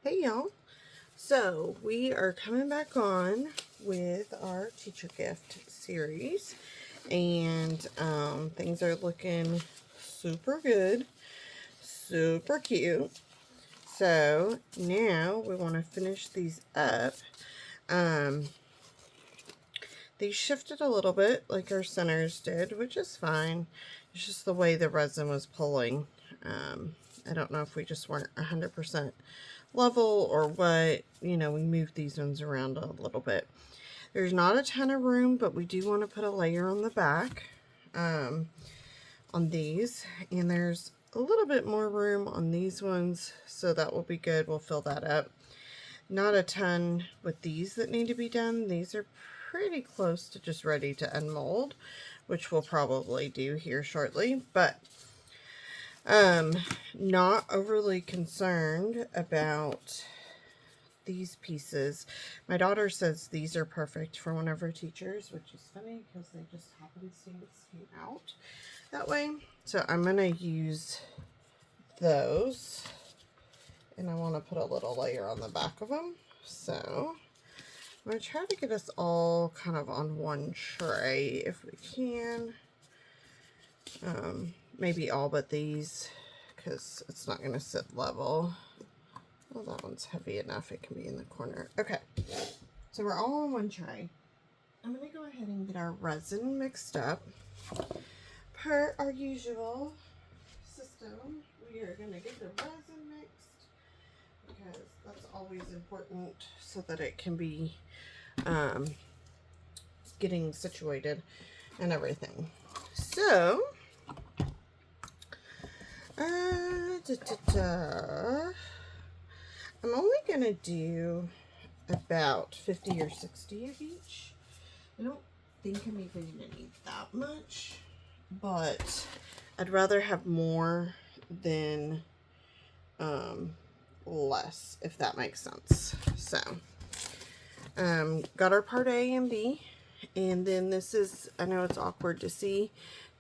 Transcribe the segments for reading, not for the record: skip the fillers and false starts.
Hey y'all, so we are coming back on with our teacher gift series, and things are looking super good, super cute. So now we want to finish these up. They shifted a little bit like our centers did, which is fine. It's just the way the resin was pulling. I don't know if we just weren't 100% level or what. You know, we moved these ones around a little bit. There's not a ton of room, but we do want to put a layer on the back on these. And there's a little bit more room on these ones, so that will be good. We'll fill that up. Not a ton with these that need to be done. These are pretty close to just ready to unmold, which we'll probably do here shortly, but not overly concerned about these pieces. My daughter says these are perfect for one of her teachers, which is funny because they just happenstance came out that way. So I'm going to use those, and I want to put a little layer on the back of them. So I'm going to try to get us all kind of on one tray if we can. Maybe all but these, because it's not going to sit level. Well, that one's heavy enough. It can be in the corner. Okay, so we're all on one tray. I'm going to go ahead and get our resin mixed up. Per our usual system, we are going to get the resin mixed, because that's always important so that it can be getting situated and everything. So, I'm only going to do about 50 or 60 of each. I don't think I'm even going to need that much, but I'd rather have more than less, if that makes sense. So, got our part A and B, and then this is, I know it's awkward to see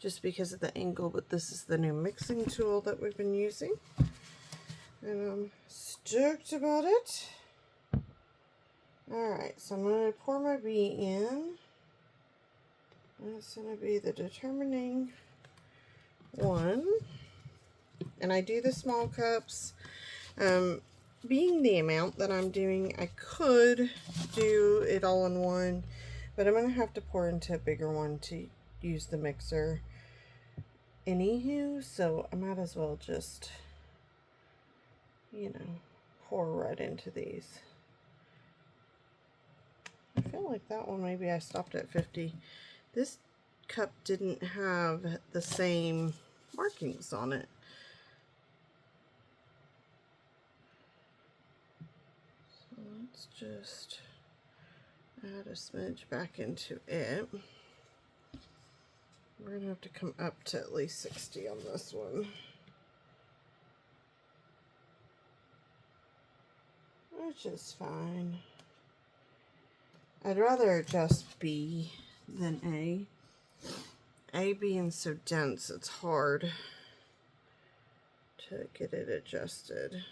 just because of the angle, but this is the new mixing tool that we've been using, and I'm stoked about it. Alright, so I'm going to pour my B in. That's going to be the determining one, and I do the small cups. Being the amount that I'm doing, I could do it all in one, but I'm going to have to pour into a bigger one to use the mixer anywho, so I might as well just, you know, pour right into these. I feel like that one, maybe I stopped at 50. This cup didn't have the same markings on it. So let's just add a smidge back into it. We're going to have to come up to at least 60 on this one, which is fine. I'd rather adjust B than A. A being so dense, it's hard to get it adjusted.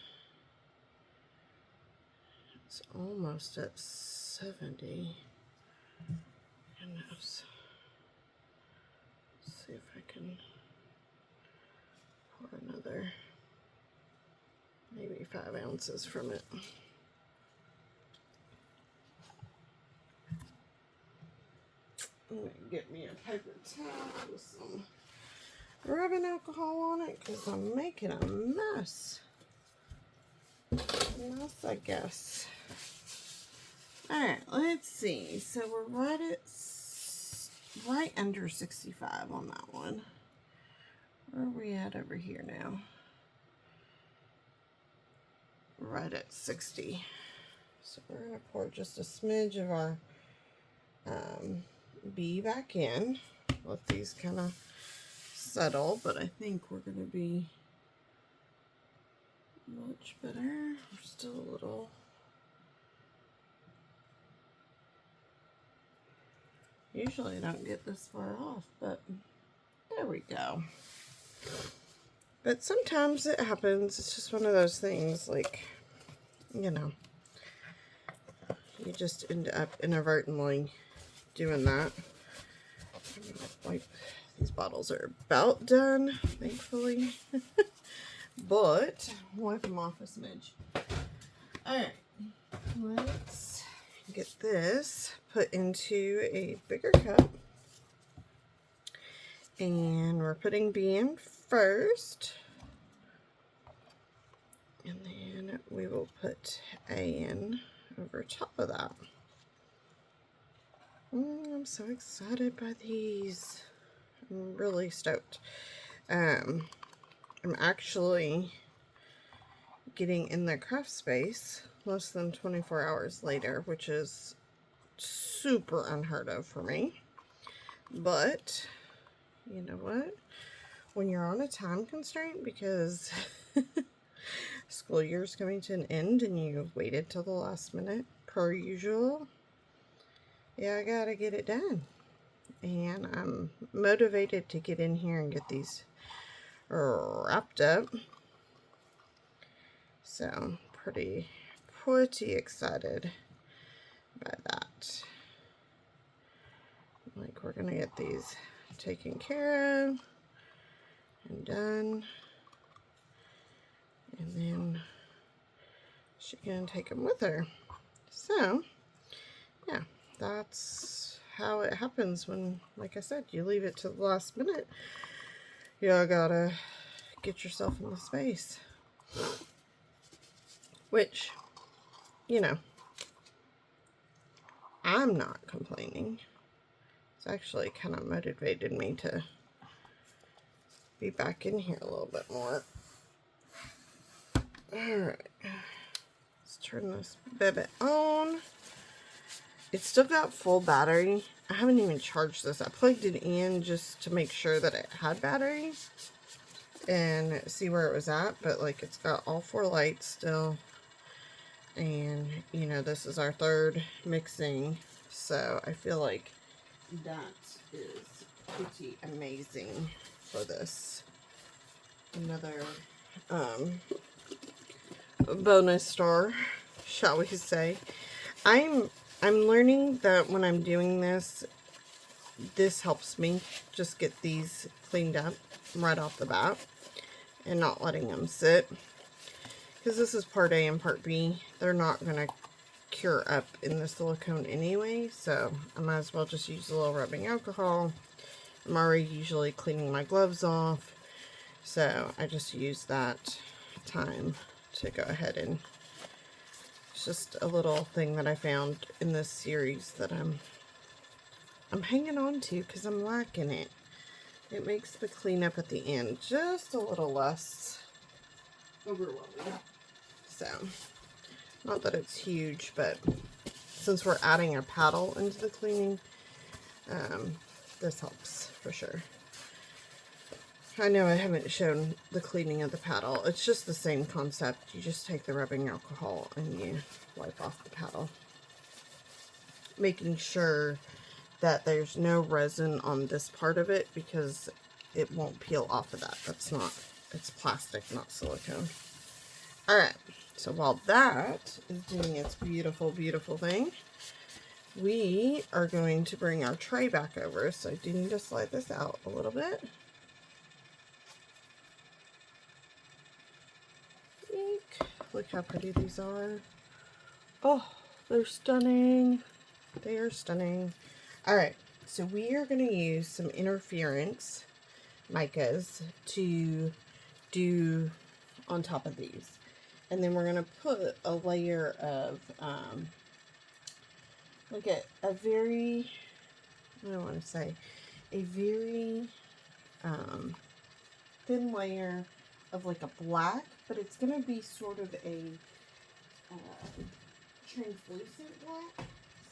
It's almost at 70. Goodness. Let's see if I can pour another, maybe 5 ounces from it. I'm going to get me a paper towel with some rubbing alcohol on it, because I'm making a mess. I guess. Alright, let's see. So we're right under 65 on that one. Where are we at over here now? Right at 60. So we're going to pour just a smidge of our B back in. Let these kind of settle, but I think we're going to be much better. We're still a little. Usually I don't get this far off, but there we go. But sometimes it happens. It's just one of those things, like, you know, you just end up inadvertently doing that. I'm gonna wipe. These bottles are about done, thankfully. But I'll wipe them off a smidge. Alright, let's get this put into a bigger cup. And we're putting B in first. And then we will put A in over top of that. I'm so excited by these. I'm really stoked. I'm actually getting in the craft space less than 24 hours later, which is super unheard of for me. But you know what? When you're on a time constraint because school year's coming to an end and you waited till the last minute per usual, yeah, I gotta get it done. And I'm motivated to get in here and get these wrapped up. So pretty excited by that. Like, we're gonna get these taken care of and done. And then she can take them with her. So yeah, that's how it happens when, like I said, you leave it to the last minute. You gotta get yourself in the space. Which, you know, I'm not complaining. It's actually kind of motivated me to be back in here a little bit more. Alright, let's turn this baby on. It's still got full battery. I haven't even charged this. I plugged it in just to make sure that it had battery and see where it was at, but like, it's got all 4 lights still. And you know, this is our 3rd mixing, so I feel like that is pretty amazing for this. Another bonus star, shall we say. I'm learning that when I'm doing this, this helps me just get these cleaned up right off the bat and not letting them sit. Because this is part A and part B. They're not going to cure up in the silicone anyway, so I might as well just use a little rubbing alcohol. I'm already usually cleaning my gloves off, so I just use that time to go ahead and it's just a little thing that I found in this series that I'm hanging on to because I'm liking it. It makes the cleanup at the end just a little less overwhelming. So, not that it's huge, but since we're adding a paddle into the cleaning, this helps for sure. I know I haven't shown the cleaning of the paddle. It's just the same concept. You just take the rubbing alcohol and you wipe off the paddle. Making sure that there's no resin on this part of it because it won't peel off of that. It's plastic, not silicone. Alright, so while that is doing its beautiful, beautiful thing, we are going to bring our tray back over. So I do need to slide this out a little bit. Eek. Look how pretty these are. Oh, they're stunning. They are stunning. Alright, so we are going to use some interference micas to do on top of these. And then we're going to put a layer of, like a very, I don't want to say, a very thin layer of like a black, but it's going to be sort of a translucent black.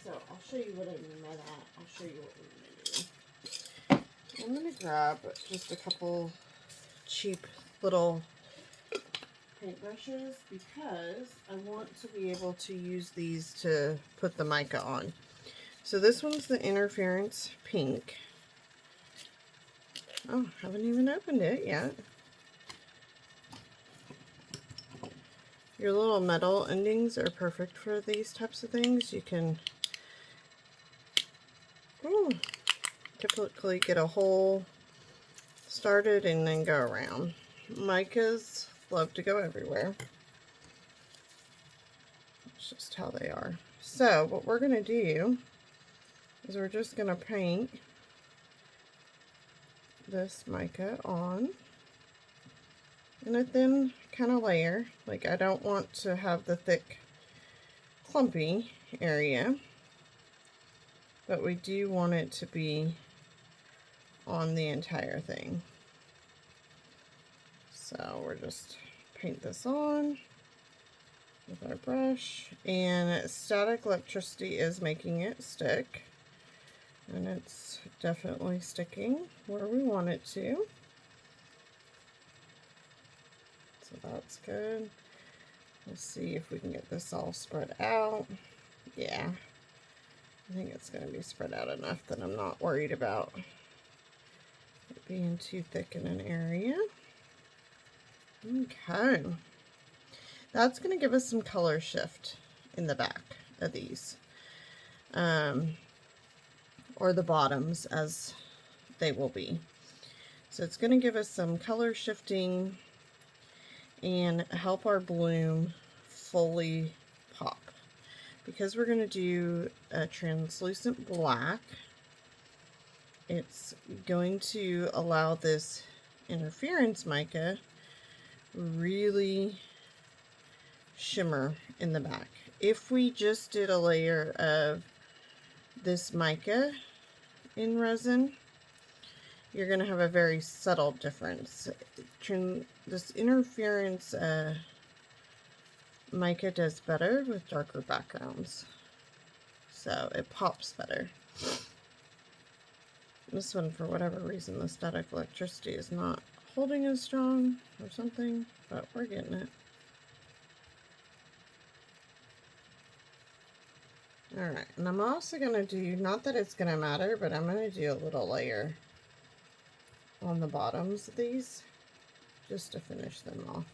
So I'll show you what I mean by that. I'll show you what we're going to do. I'm going to grab just a couple cheap little paintbrushes because I want to be able to use these to put the mica on. So this one's the interference pink. Oh, haven't even opened it yet. Your little metal endings are perfect for these types of things. You can typically get a hole started and then go around. Micas love to go everywhere. It's just how they are. So what we're going to do is we're just going to paint this mica on in a thin kind of layer. Like, I don't want to have the thick clumpy area, but we do want it to be on the entire thing. So we're just paint this on with our brush, and static electricity is making it stick, and it's definitely sticking where we want it to. So that's good. Let's see if we can get this all spread out. Yeah, I think it's going to be spread out enough that I'm not worried about it being too thick in an area. Okay. That's going to give us some color shift in the back of these. Or the bottoms, as they will be. So it's going to give us some color shifting and help our bloom fully pop. Because we're going to do a translucent black, it's going to allow this interference mica really shimmer in the back. If we just did a layer of this mica in resin, you're going to have a very subtle difference. This interference mica does better with darker backgrounds, so it pops better. This one, for whatever reason, the static electricity is not holding as strong or something, but we're getting it. Alright, and I'm also going to do, not that it's going to matter, but I'm going to do a little layer on the bottoms of these just to finish them off.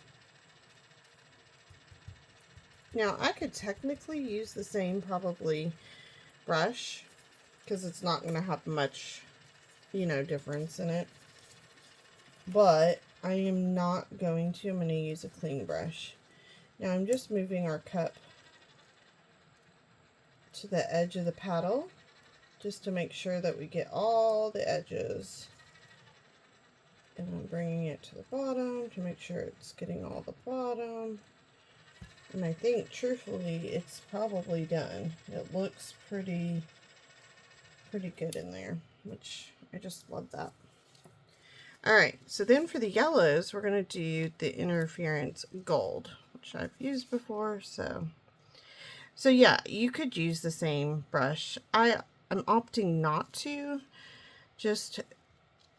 Now, I could technically use the same probably brush because it's not going to have much, you know, difference in it. But I am not going to. I'm going to use a clean brush. Now, I'm just moving our cup to the edge of the paddle just to make sure that we get all the edges. And I'm bringing it to the bottom to make sure it's getting all the bottom. And I think, truthfully, it's probably done. It looks pretty good in there, which I just love that. Alright, so then for the yellows, we're going to do the interference gold, which I've used before, so yeah, you could use the same brush. I'm opting not to, just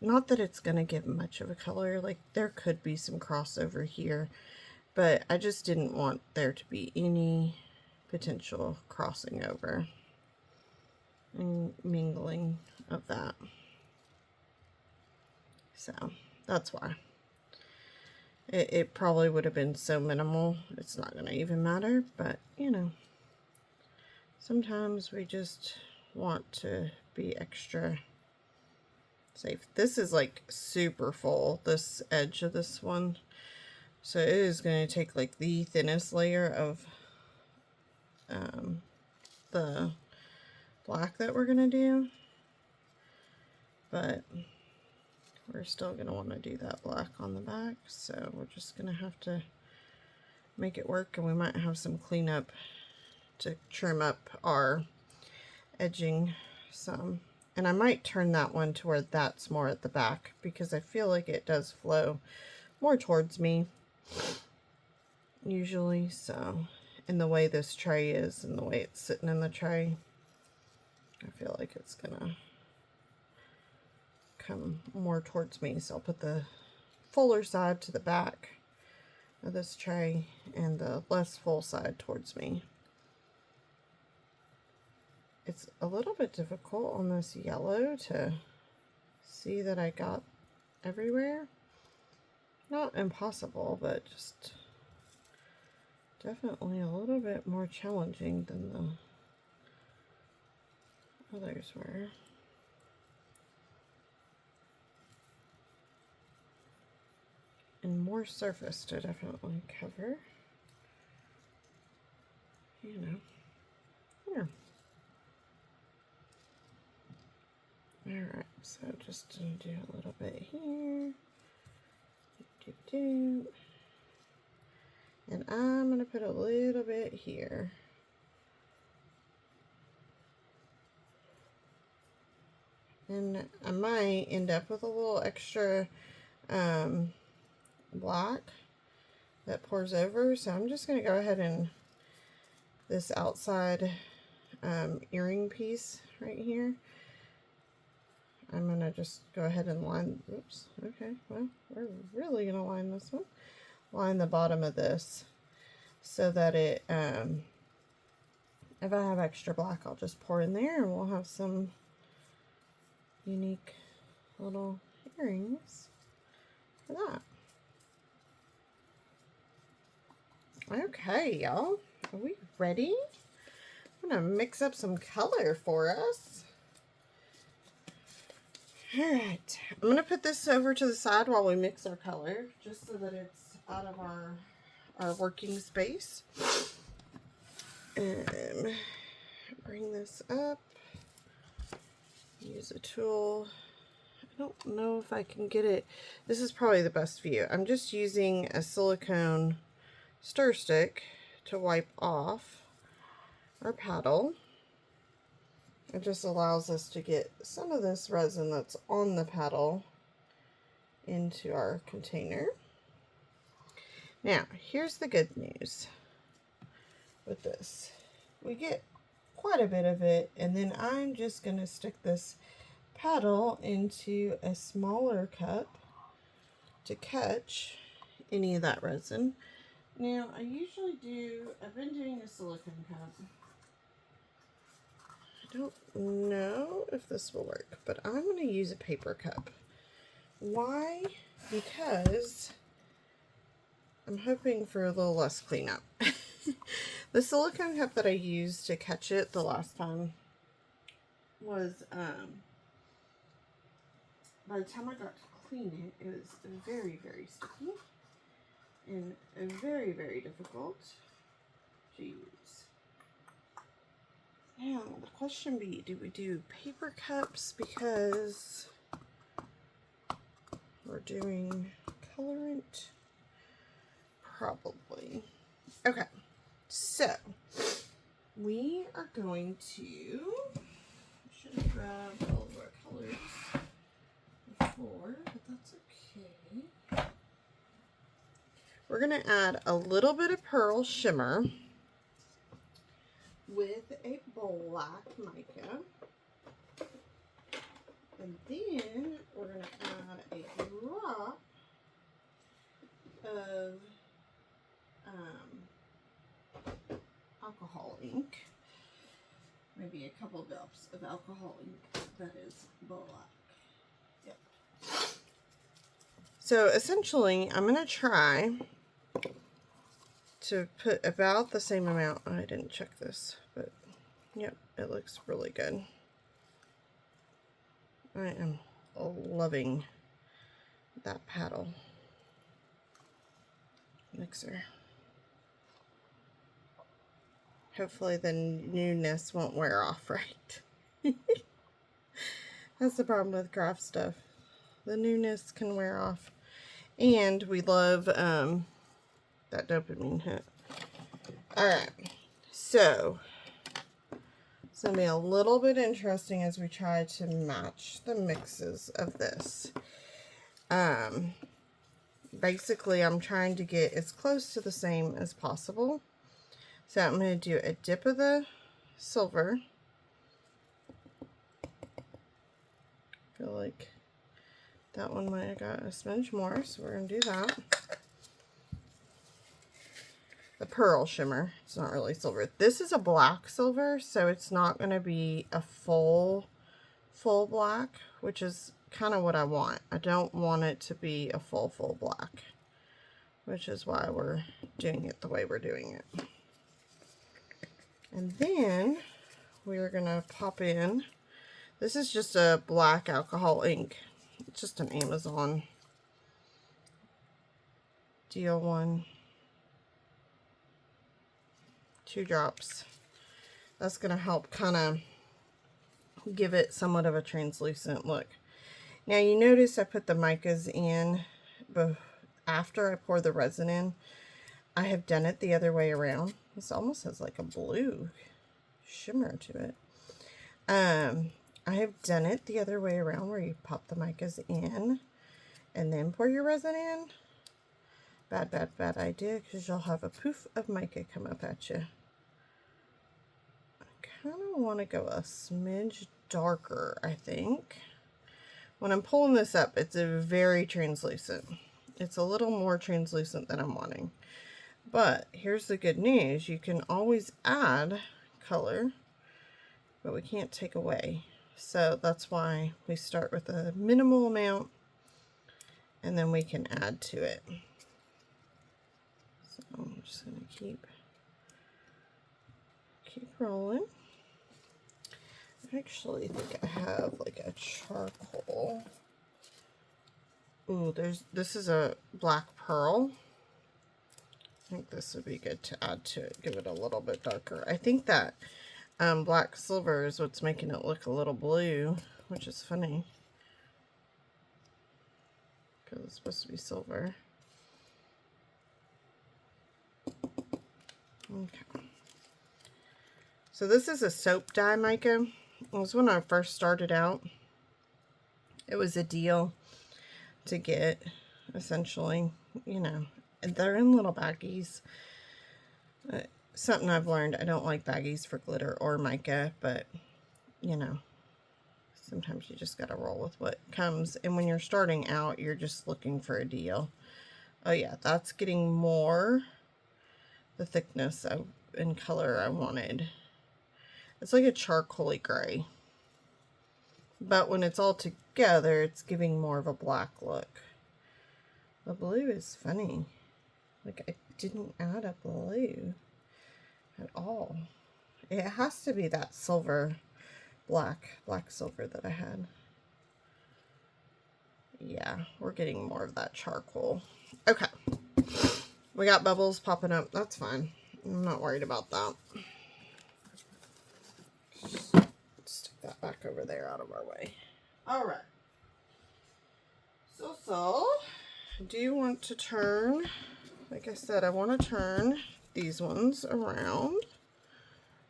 not that it's going to give much of a color. Like, there could be some crossover here, but I just didn't want there to be any potential crossing over and mingling of that. So that's why. It probably would have been so minimal, it's not going to even matter, but you know, sometimes we just want to be extra safe. This is like super full, this edge of this one. So it is going to take like the thinnest layer of the black that we're going to do. But we're still going to want to do that black on the back. So we're just going to have to make it work. And we might have some cleanup to trim up our edging some. And I might turn that one to where that's more at the back, because I feel like it does flow more towards me usually. So, in the way this tray is and the way it's sitting in the tray, I feel like it's gonna come more towards me. So I'll put the fuller side to the back of this tray and the less full side towards me. It's a little bit difficult on this yellow to see that I got everywhere. Not impossible, but just Definitely a little bit more challenging than the others were. And more surface to definitely cover. You know. Here. Alright, so just gonna do a little bit here. And I'm gonna put a little bit here. And I might end up with a little extra black that pours over, so I'm just going to go ahead and this outside earring piece right here, I'm going to just go ahead and line, oops, okay, well, we're really going to line this one, line the bottom of this so that it, if I have extra black, I'll just pour in there and we'll have some unique little earrings for that. Okay, y'all, are we ready? I'm gonna mix up some color for us. All right, I'm gonna put this over to the side while we mix our color, just so that it's out of our working space. And bring this up, use a tool. I don't know if I can get it. This is probably the best view. I'm just using a silicone stir stick to wipe off our paddle. It just allows us to get some of this resin that's on the paddle into our container. Now, here's the good news with this. We get quite a bit of it, and then I'm just going to stick this paddle into a smaller cup to catch any of that resin. Now, I usually do, I've been doing a silicone cup. I don't know if this will work, but I'm going to use a paper cup. Why? Because I'm hoping for a little less cleanup. The silicone cup that I used to catch it the last time was, by the time I got to clean it, it was very, very sticky and very, very difficult to use. Now, the question be, do we do paper cups because we're doing colorant? Probably. Okay, so we are going to, I should have grabbed all of our colors before, but that's okay. We're going to add a little bit of pearl shimmer with a black mica. And then we're going to add a drop of alcohol ink. Maybe a couple drops of alcohol ink that is black. Yep. So essentially, I'm going to try to put about the same amount. I didn't check this, but yep, it looks really good. I am loving that paddle mixer. Hopefully the newness won't wear off, right? That's the problem with craft stuff. The newness can wear off. And we love that dopamine hit. Alright, so it's going to be a little bit interesting as we try to match the mixes of this. Basically, I'm trying to get as close to the same as possible. So I'm going to do a dip of the silver. I feel like that one might have got a smidge more, so we're going to do that. The pearl shimmer, it's not really silver. This is a black silver, so it's not going to be a full black, which is kind of what I want. I don't want it to be a full black, which is why we're doing it the way we're doing it. And then we're gonna pop in, this is just a black alcohol ink. It's just an Amazon deal one. 2 drops. That's gonna help kind of give it somewhat of a translucent look. Now you notice I put the micas in after I pour the resin in. I have done it the other way around. This almost has like a blue shimmer to it. I have done it the other way around where you pop the micas in and then pour your resin in. Bad, bad, bad idea, because you'll have a poof of mica come up at you. I kind of want to go a smidge darker, I think. When I'm pulling this up, it's a very translucent. It's a little more translucent than I'm wanting. But here's the good news. You can always add color, but we can't take away. So that's why we start with a minimal amount, and then we can add to it. So I'm just going to keep rolling. I actually think I have like a charcoal. Ooh, this is a black pearl. I think this would be good to add to it, give it a little bit darker. I think that black silver is what's making it look a little blue, which is funny, because it's supposed to be silver. Okay. So this is a soap dye mica. It was when I first started out. It was a deal to get, essentially, you know, and they're in little baggies. Something I've learned, I don't like baggies for glitter or mica, but, you know, sometimes you just gotta roll with what comes. And when you're starting out, you're just looking for a deal. Oh yeah, that's getting more the thickness and color I wanted. It's like a charcoaly gray. But when it's all together, it's giving more of a black look. The blue is funny. Like, I didn't add a blue at all. It has to be that silver, black silver that I had. Yeah, we're getting more of that charcoal. Okay. We got bubbles popping up. That's fine. I'm not worried about that. Stick that back over there out of our way. All right. So, do you want to turn, like I said, I want to turn these ones around.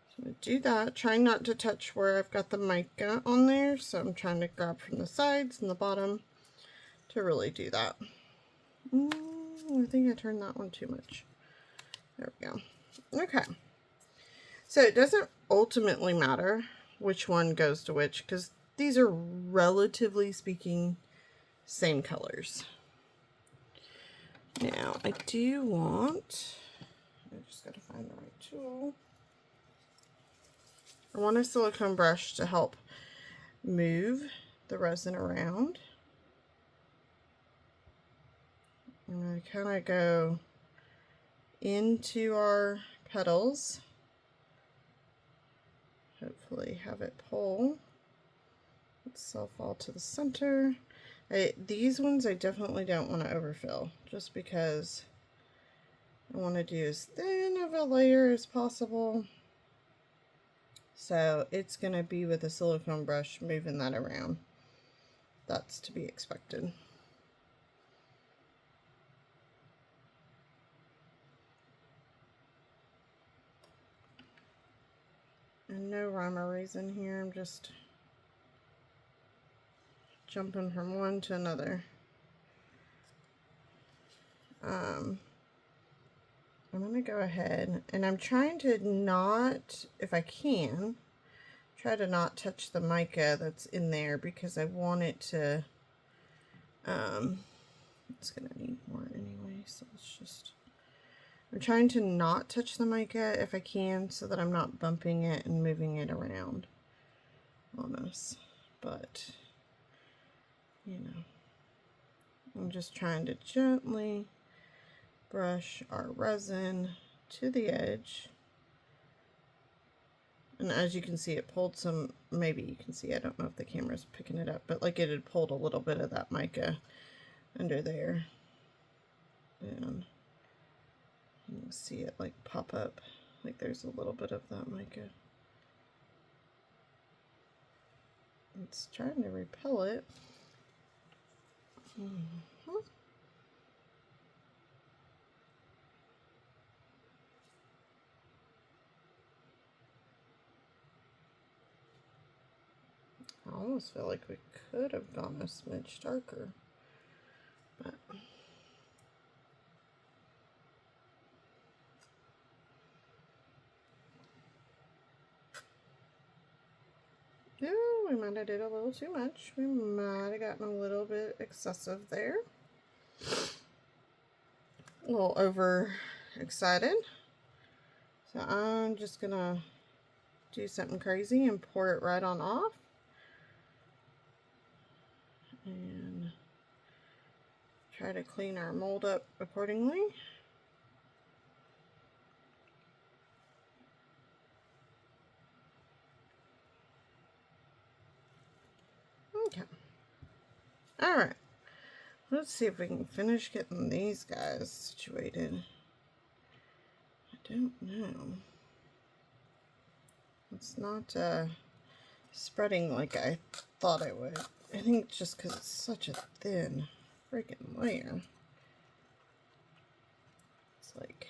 So I'm going to do that, trying not to touch where I've got the mica on there. So I'm trying to grab from the sides and the bottom to really do that. I think I turned that one too much. There we go. Okay. So it doesn't ultimately matter which one goes to which, because these are, relatively speaking, same colors. Now, I do want, I just got to find the right tool. I want a silicone brush to help move the resin around. And I kind of go into our petals. Hopefully have it pull itself all to the center. These ones I definitely don't want to overfill, just because I want to do as thin of a layer as possible. So it's going to be with a silicone brush moving that around. That's to be expected. And no rhyme or reason here, I'm just jumping from one to another. I'm going to go ahead, and I'm trying to not, if I can, try to not touch the mica that's in there, because I want it to, it's going to need more anyway, so let's just, I'm trying to not touch the mica if I can, so that I'm not bumping it and moving it around on us. But, you know, I'm just trying to gently brush our resin to the edge. And as you can see, it pulled some, maybe you can see, I don't know if the camera's picking it up, but like it had pulled a little bit of that mica under there. And you can see it like pop up, like there's a little bit of that mica. It's trying to repel it. I almost feel like we could have gone a smidge darker, but no, we might have did a little too much. We might have gotten a little bit excessive there. A little over excited. So I'm just gonna do something crazy and pour it right on off. And try to clean our mold up accordingly. Okay. Alright. Let's see if we can finish getting these guys situated. I don't know. It's not spreading like I thought it would. I think just because it's such a thin freaking layer. It's like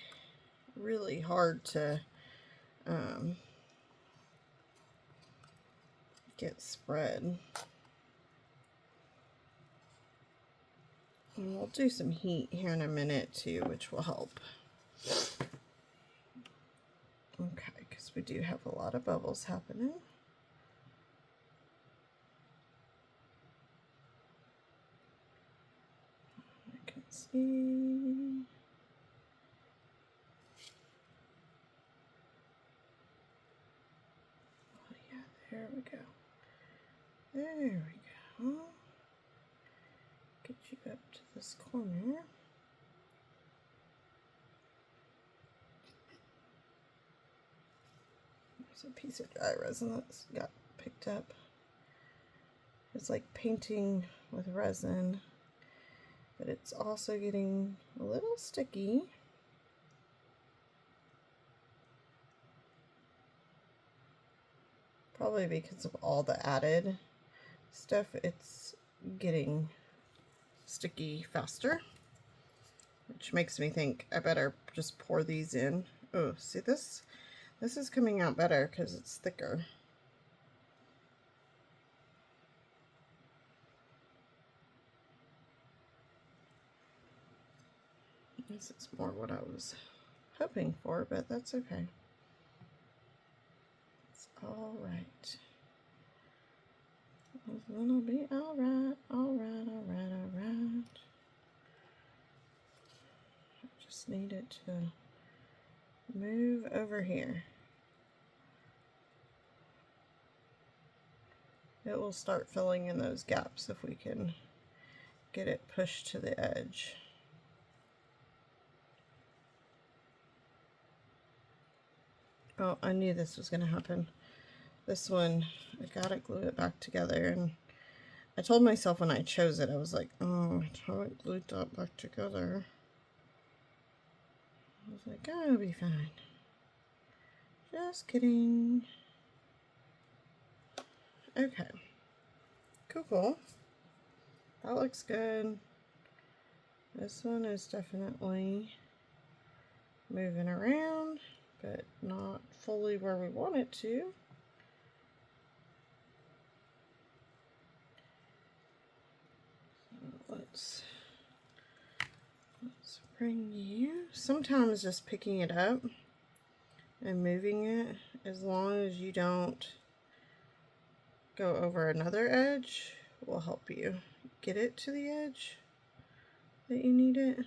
really hard to get spread. And we'll do some heat here in a minute too, which will help. Okay, because we do have a lot of bubbles happening. I can see. Oh yeah, there we go. There we go. Get you up to this corner. There's a piece of dry resin that's got picked up. It's like painting with resin, but it's also getting a little sticky. Probably because of all the added stuff, it's getting sticky faster, which makes me think I better just pour these in. Oh, see this? This is coming out better because it's thicker. This is more what I was hoping for, but that's okay. It's all right. It'll be all right, all right, all right, all right. I just need it to move over here. It will start filling in those gaps if we can get it pushed to the edge. Oh, I knew this was going to happen. This one, I gotta glue it back together, and I told myself when I chose it, I was like, oh, I haven't glued that back together. I was like, oh, it'll be fine. Just kidding. Okay. Cool, cool. That looks good. This one is definitely moving around, but not fully where we want it to. So let's bring you. Sometimes just picking it up and moving it, as long as you don't go over another edge, will help you get it to the edge that you need it.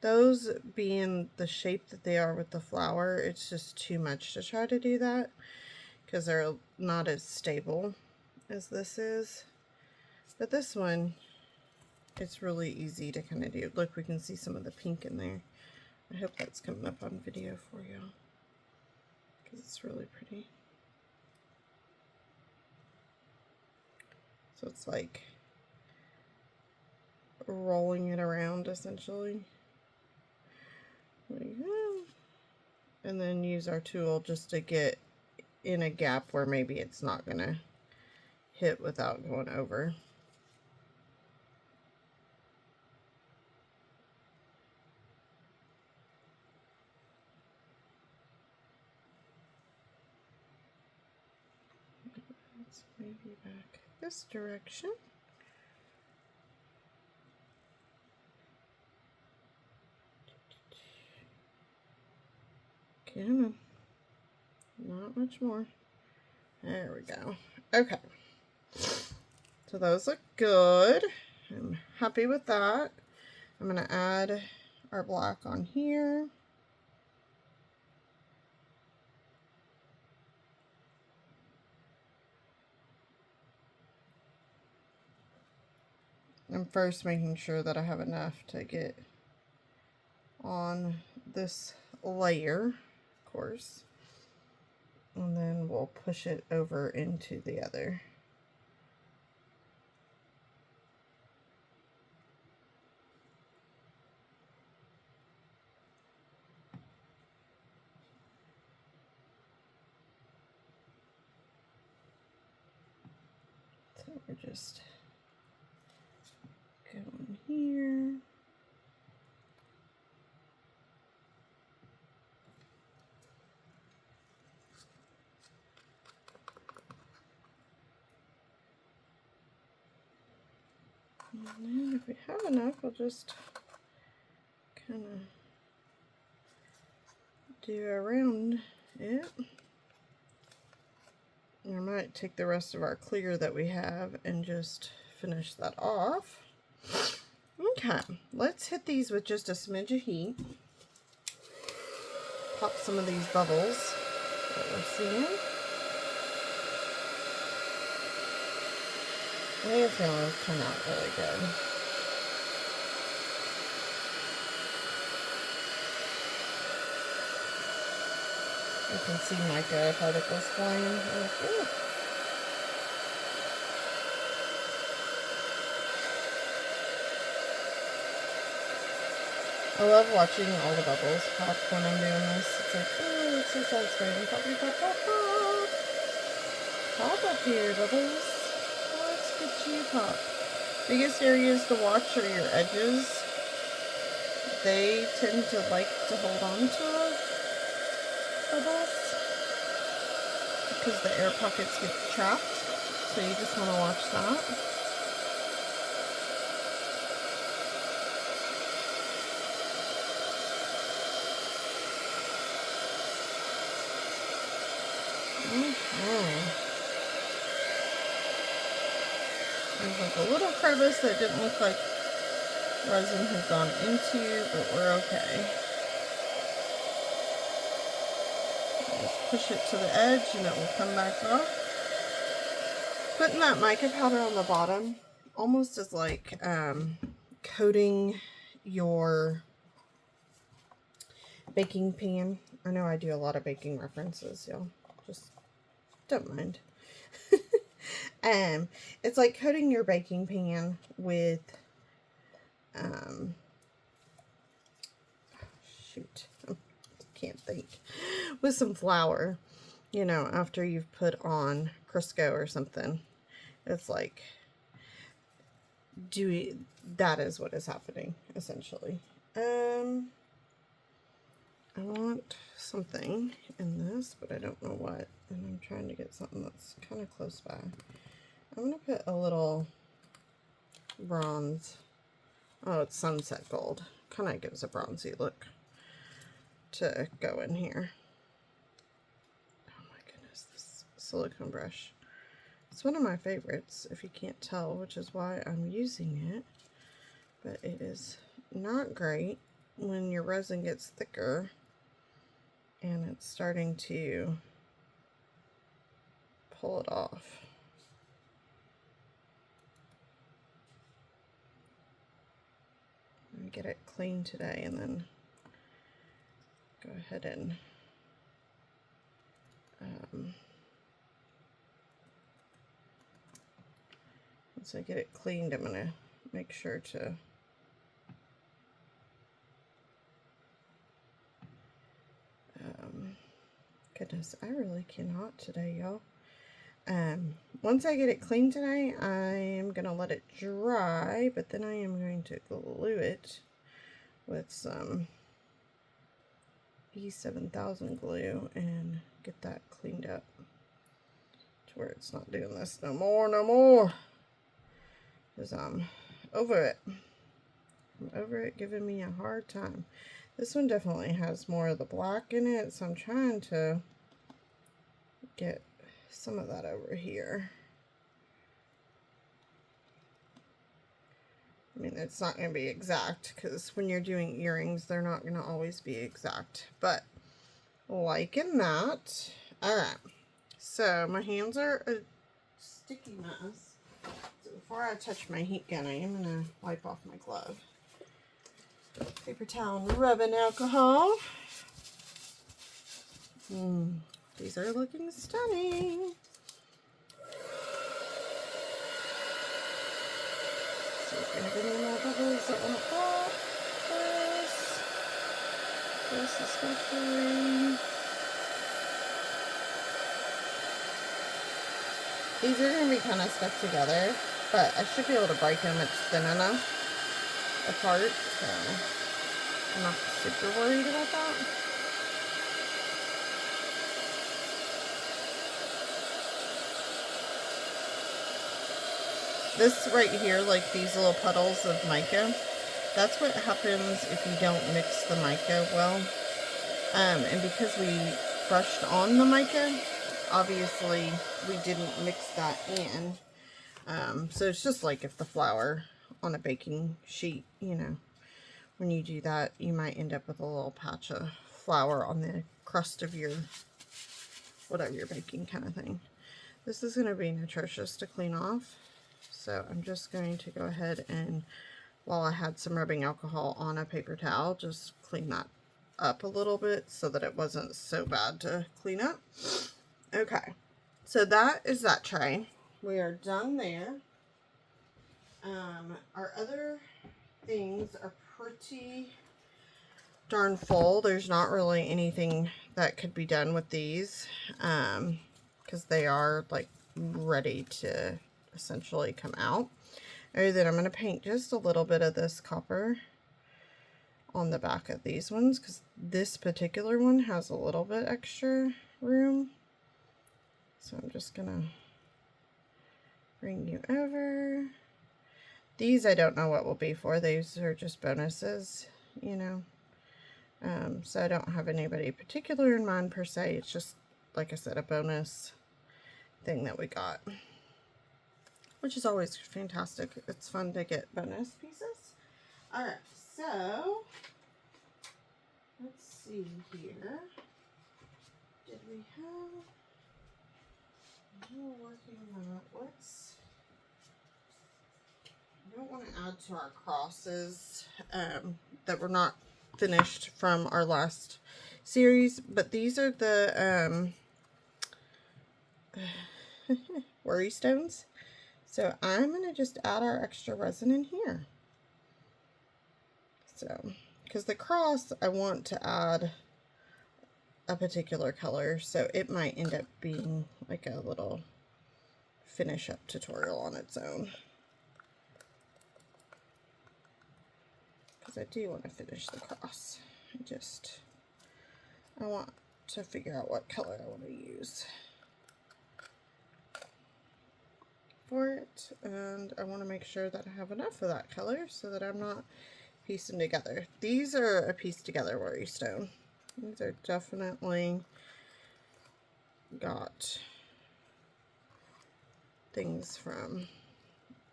Those being the shape that they are with the flower, it's just too much to try to do that because they're not as stable as this is. But this one, it's really easy to kind of do. Look, we can see some of the pink in there. I hope that's coming up on video for you, because it's really pretty. So it's like rolling it around essentially. There you go. And then use our tool just to get in a gap where maybe it's not gonna hit without going over. Let's maybe back this direction. Come on. Not much more. There we go. Okay. So those look good. I'm happy with that. I'm going to add our black on here. I'm first making sure that I have enough to get on this layer, of course. And then we'll push it over into the other. So we're just going here. And then if we have enough, we'll just kind of do around it. And I might take the rest of our clear that we have and just finish that off. Okay, let's hit these with just a smidge of heat. Pop some of these bubbles that we're seeing. They feel it'll turn out really good. You can see mica particles flying. Ooh. I love watching all the bubbles pop when I'm doing this. It's like, oh, it's so satisfying. Pop, pop, pop, pop. Pop up here, bubbles. Let's get you pop. Biggest areas to watch are your edges. They tend to like to hold on to bubbles because the air pockets get trapped. So you just want to watch that. There's like a little crevice that didn't look like resin had gone into, but we're okay. Just push it to the edge and it will come back off. Putting that mica powder on the bottom almost is like coating your baking pan. I know I do a lot of baking references, y'all. Just don't mind. It's like coating your baking pan with shoot, I can't think, with some flour, you know, after you've put on Crisco or something. It's like that is what is happening essentially. I want something in this, but I don't know what, and I'm trying to get something that's kind of close by. I'm going to put a little bronze. Oh, it's sunset gold. Kind of gives a bronzy look to go in here. Oh my goodness, this silicone brush. It's one of my favorites, if you can't tell, which is why I'm using it. But it is not great when your resin gets thicker and it's starting to pull it off. get it clean today and then go ahead and once I get it cleaned, I'm gonna make sure to goodness, I really cannot today, y'all. Once I get it clean today, I am gonna let it dry, but then I am going to glue it with some E7000 glue and get that cleaned up to where it's not doing this no more, because I'm over it. I'm over it giving me a hard time. This one definitely has more of the black in it, so I'm trying to get some of that over here. I mean, it's not going to be exact, because when you're doing earrings, they're not going to always be exact, but liking that. Alright, so my hands are a sticky mess, so before I touch my heat gun, I am going to wipe off my glove. Paper towel and rubbing alcohol. These are looking stunning. See if we have any more bubbles that want to pop. This especially. These are going to be kind of stuck together, but I should be able to break them. It's thin enough apart, so I'm not super worried about that. This right here, like these little puddles of mica, that's what happens if you don't mix the mica well. And because we brushed on the mica, obviously we didn't mix that in. So it's just like if the flour on a baking sheet, you know, when you do that, you might end up with a little patch of flour on the crust of your whatever you're baking kind of thing. This is going to be atrocious to clean off, so I'm just going to go ahead and, while I had some rubbing alcohol on a paper towel, just clean that up a little bit so that it wasn't so bad to clean up. Okay, so that is that tray. We are done there. Our other things are pretty darn full. There's not really anything that could be done with these, because they are like ready to essentially come out. Other than I'm going to paint just a little bit of this copper on the back of these ones, because this particular one has a little bit extra room. So I'm just going to bring you over. These I don't know what will be for. These are just bonuses, you know. So I don't have anybody particular in mind per se. It's just, like I said, a bonus thing that we got, which is always fantastic. It's fun to get bonus pieces. All right, so let's see here. Did we have? We're working on it. I don't want to add to our crosses that were not finished from our last series, but these are the worry stones. So I'm going to just add our extra resin in here. So, because the cross, I want to add a particular color, so it might end up being like a little finish up tutorial on its own. Because I do want to finish the cross. I want to figure out what color I want to use for it, and I want to make sure that I have enough of that color so that I'm not piecing together. These are a piece together worry stone. These are definitely got things from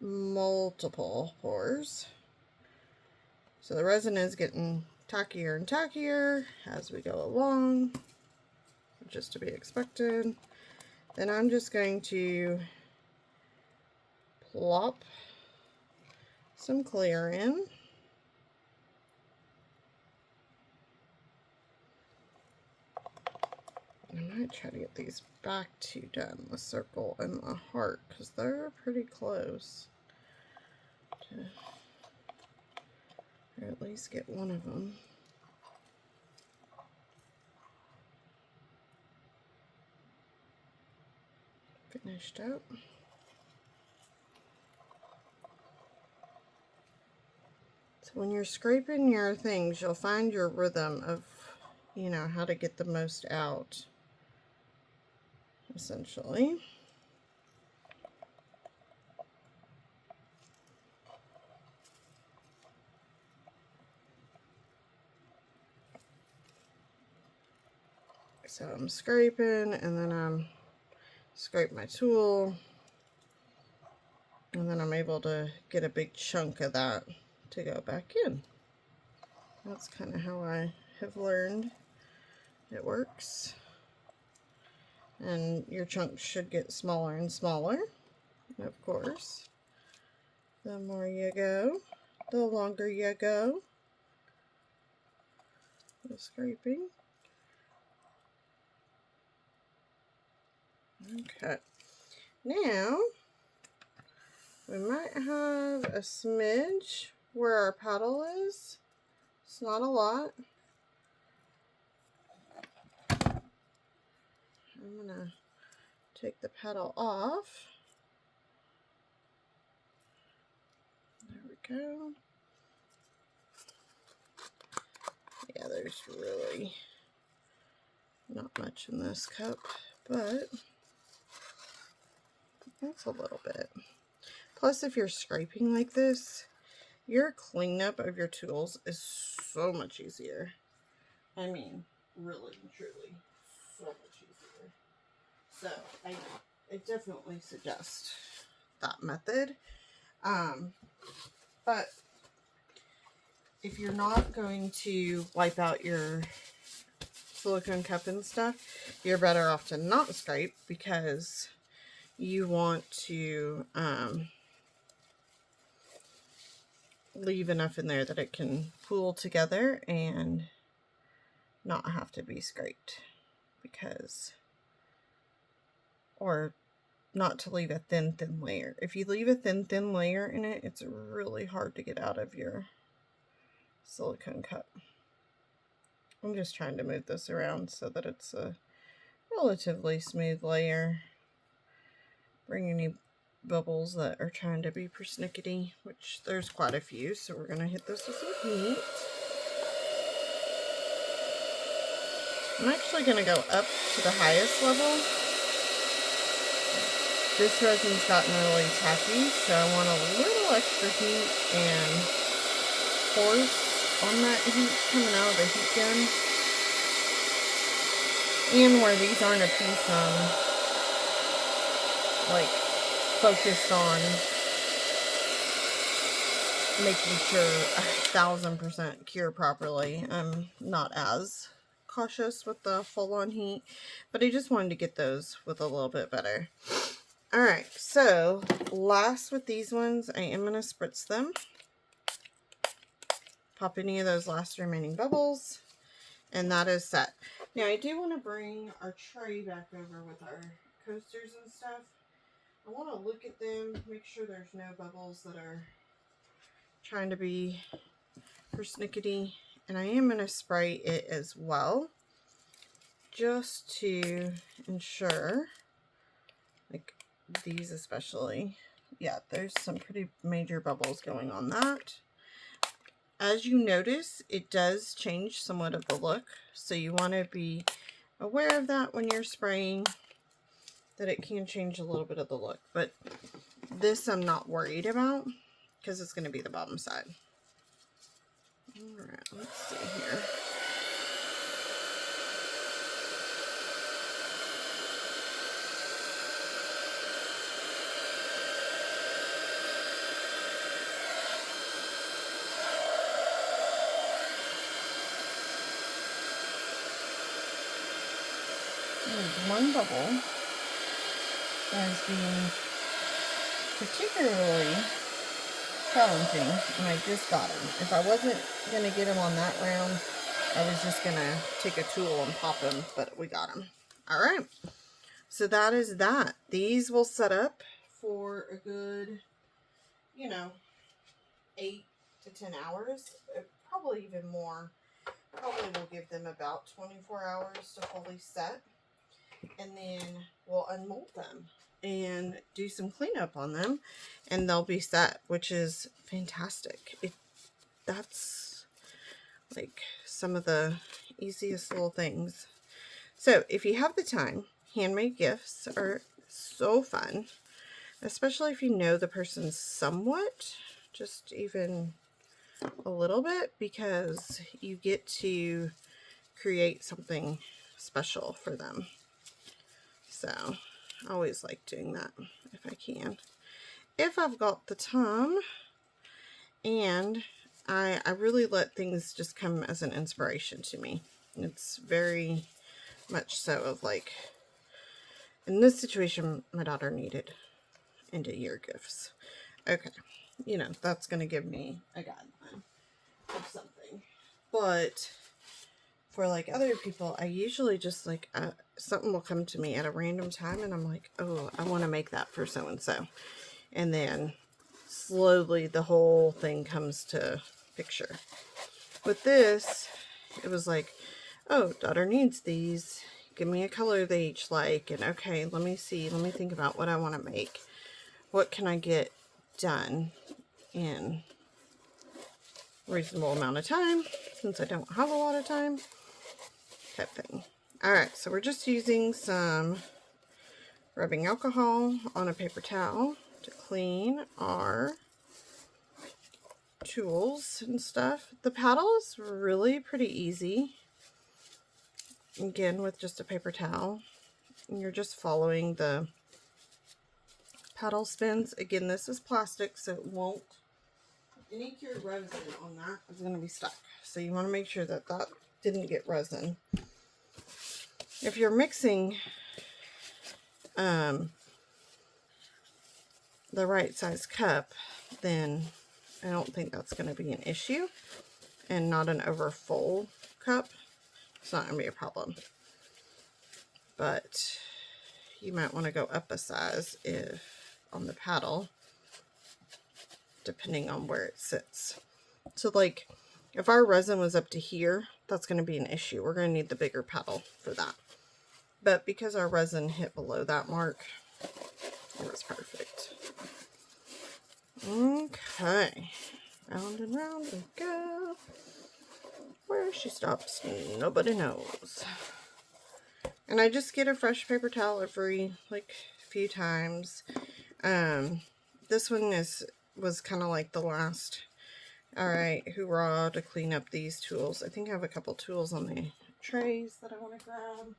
multiple pours. So the resin is getting tackier and tackier as we go along, just to be expected. Then I'm just going to plop some clear in. I might try to get these back two done, the circle and the heart, because they're pretty close. Or at least get one of them. Finished up. So when you're scraping your things, you'll find your rhythm of, you know, how to get the most out, essentially. So I'm scraping, and then I'm scrape my tool, and then I'm able to get a big chunk of that to go back in. That's kind of how I have learned it works. And your chunks should get smaller and smaller, of course. The more you go, the longer you go. The scraping. Okay. Now, we might have a smidge where our paddle is. It's not a lot. I'm gonna take the paddle off. There we go. Yeah, there's really not much in this cup, but that's a little bit. Plus, if you're scraping like this, your cleanup of your tools is so much easier. I mean, really and truly, so much easier. So, I definitely suggest that method. But if you're not going to wipe out your silicone cup and stuff, you're better off to not scrape, because you want to leave enough in there that it can pool together and not have to be scraped, because, or not to leave a thin layer. If you leave a thin layer in it, it's really hard to get out of your silicone cup. I'm just trying to move this around so that it's a relatively smooth layer. Bring any bubbles that are trying to be persnickety, which there's quite a few, so we're going to hit this with some heat. I'm actually going to go up to the highest level. This resin's gotten really tacky, so I want a little extra heat and force on that heat coming out of the heat gun. And where these aren't a piece like focused on making sure 1000% cure properly, I'm not as cautious with the full-on heat, but I just wanted to get those with a little bit better. Alright, so last with these ones, I am going to spritz them. Pop any of those last remaining bubbles, and that is set. Now I do want to bring our tray back over with our coasters and stuff. I want to look at them, make sure there's no bubbles that are trying to be persnickety, and I am going to spray it as well, just to ensure, like these especially. Yeah, there's some pretty major bubbles going on that. As you notice, it does change somewhat of the look, so you want to be aware of that when you're spraying, that it can change a little bit of the look. But this I'm not worried about, because it's going to be the bottom side. Alright, let's see here. There's one bubble that is being particularly challenging, and I just got him. If I wasn't going to get him on that round, I was just going to take a tool and pop him, but we got him. All right. So that is that. These will set up for a good, you know, 8 to 10 hours. Probably even more. Probably will give them about 24 hours to fully set. And then we'll unmold them and do some cleanup on them, and they'll be set, which is fantastic. That's like some of the easiest little things. So if you have the time, handmade gifts are so fun, especially if you know the person somewhat, just even a little bit, because you get to create something special for them. So I always like doing that if I can, if I've got the time. And I really let things just come as an inspiration to me. It's very much so of like, in this situation, my daughter needed end of year gifts. Okay, you know, that's going to give me a guideline of something. But for like other people, I usually just like, something will come to me at a random time and I'm like, oh, I want to make that for so-and-so. And then slowly the whole thing comes to picture. With this, it was like, oh, daughter needs these. Give me a color they each like. And okay, let me think about what I want to make. What can I get done in a reasonable amount of time, since I don't have a lot of time, type thing. Alright, so we're just using some rubbing alcohol on a paper towel to clean our tools and stuff. The paddle is really pretty easy. Again, with just a paper towel. And you're just following the paddle spins. Again, this is plastic, so it won't, any cured resin on that is going to be stuck. So you want to make sure that that didn't get resin. If you're mixing the right size cup, then I don't think that's going to be an issue. And not an over full cup. It's not going to be a problem. But you might want to go up a size if on the paddle, depending on where it sits. So like if our resin was up to here, that's going to be an issue. We're going to need the bigger paddle for that. But because our resin hit below that mark, it was perfect. Okay, round and round we go. Where she stops, nobody knows. And I just get a fresh paper towel every like few times. This one was kind of like the last. All right, hoorah, to clean up these tools. I think I have a couple tools on the trays that I want to grab.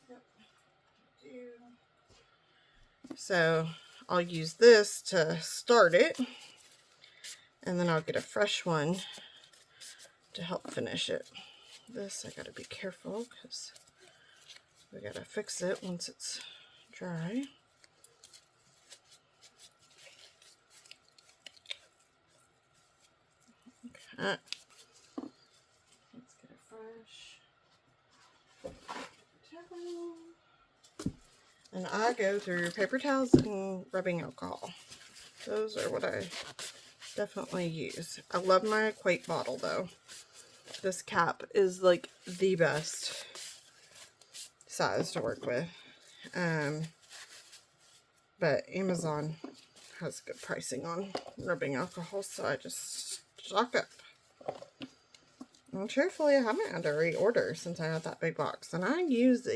Yep, I do. So I'll use this to start it, and then I'll get a fresh one to help finish it. This I gotta be careful because we gotta fix it once it's dry. Okay. Let's get a fresh towel. And I go through paper towels and rubbing alcohol. Those are what I definitely use. I love my Quake bottle though. This cap is like the best size to work with. But Amazon has good pricing on rubbing alcohol, so I just stock up. And truthfully, I haven't had to reorder since I had that big box. And I use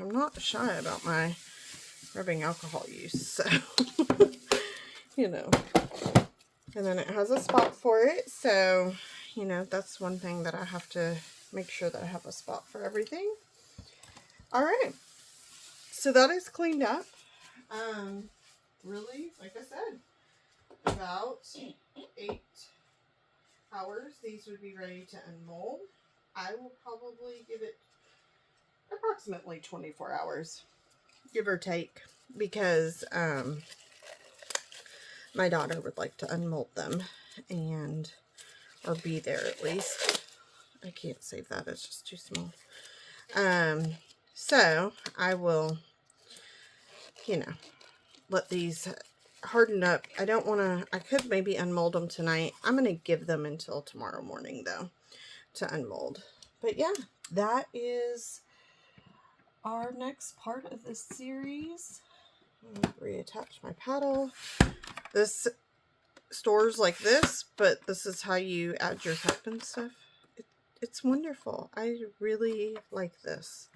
I'm not shy about my rubbing alcohol use, so, you know. And then it has a spot for it, so, you know, that's one thing that I have to make sure that I have a spot for everything. Alright, so that is cleaned up. Really, like I said, about 8 hours, these would be ready to unmold. I will probably give it approximately 24 hours, give or take, because my daughter would like to unmold them and or be there at least. I can't save that, it's just too small. So I will, you know, let these harden up. I don't want to, I could maybe unmold them tonight. I'm going to give them until tomorrow morning though to unmold. But yeah, that is our next part of this series. I'll reattach my paddle. This stores like this, but this is how you add your cup and stuff. It's wonderful. I really like this.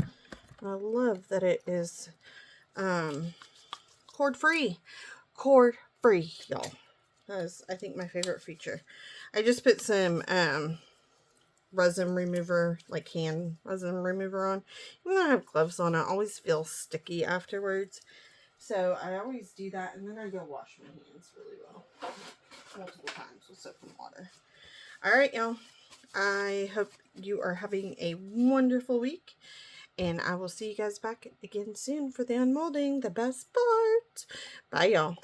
I love that it is cord free. Cord free, y'all. That is, I think, my favorite feature. I just put some resin remover, like hand resin remover on. Even though I have gloves on, I always feel sticky afterwards. So I always do that, and then I go wash my hands really well. Multiple times with soap and water. Alright, y'all. I hope you are having a wonderful week. And I will see you guys back again soon for the unmolding, the best part. Bye, y'all.